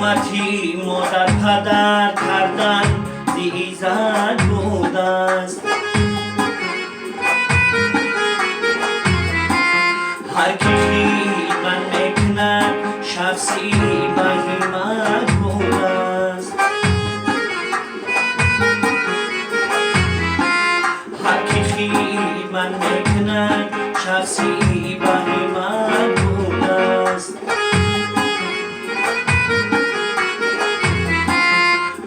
حرمتی مادر پدر کردن زی ایزد بود است. هر کی خیبن میکند شخصی بهیمت بود است. هر کی خیبن میکند شخصی بهیمت بود است.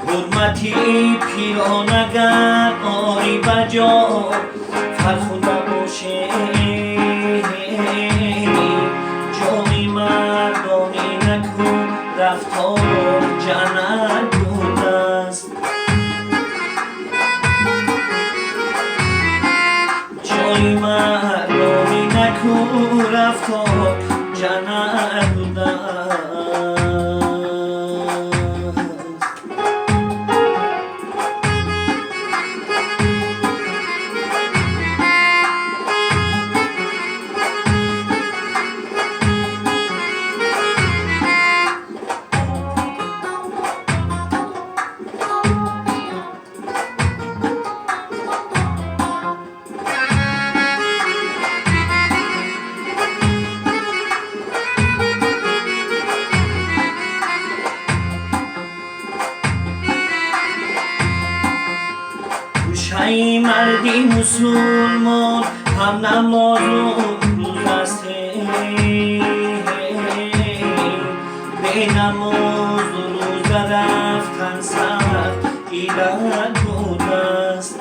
حرمتی پیران اگر آری بجا فرخنده باشه، جای مردانی نکو رفتار جنت بود است. جای مردانی نکو رفتار جنت بود است. ای مردی مسلمان هم نماز و روز است، به نماز و روز رفتن سخت ایراد بود است.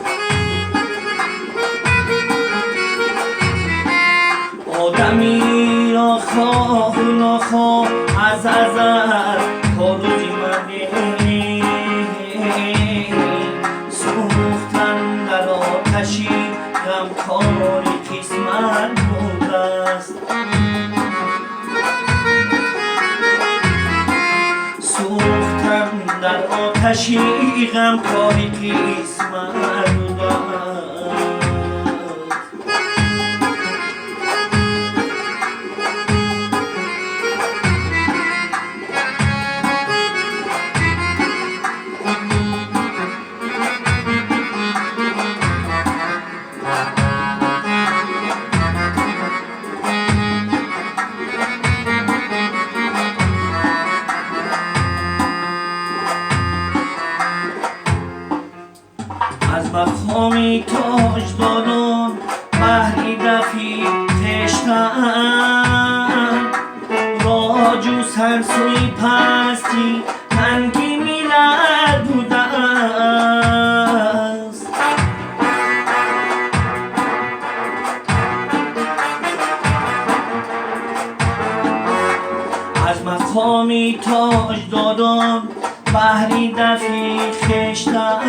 آدمی را خواه و ناخواه از ازل تا روزی مرده سوختن در آتشی غمکاری قسمت بود است. سوختن در آتشی غمکاری قسمت بود است. از مقامی تاجداران بهری دفی خشتن، راج و سرسوی پستی تنگی میلد بوده است. از مقامی تاجداران بهری دفی خشتن،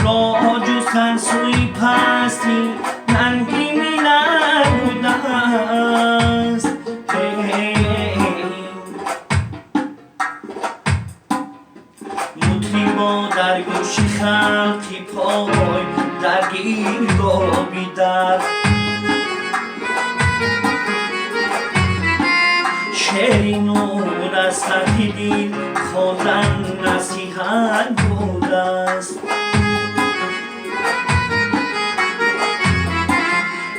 راج و سرسوی پستی ننگی میلد بوده است. مطربا در گوش خلقی پای درگیر گابیدن، شعری نور از سطح دل خواندن نصیحت بود است.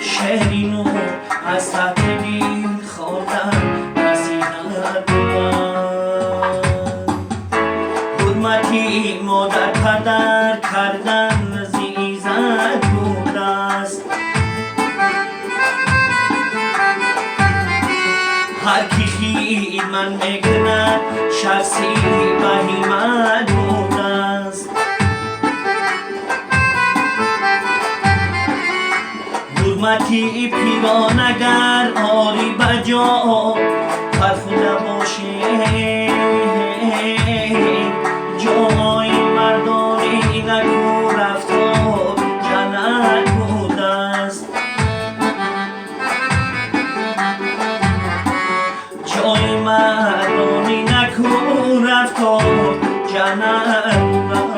شعری نور از سطح دل خواندن نصیحت بود است. حرمتی مادر پدر کردن زی ایزد بود است. هر کی خیمن میکند شخصی بهیمت بود است. حرمتی پیران اگر آری بجا فرخنده باشه، جای مردانی نکو رفتار جنت بود است. جای مردانی نکو رفتار جنت بود است.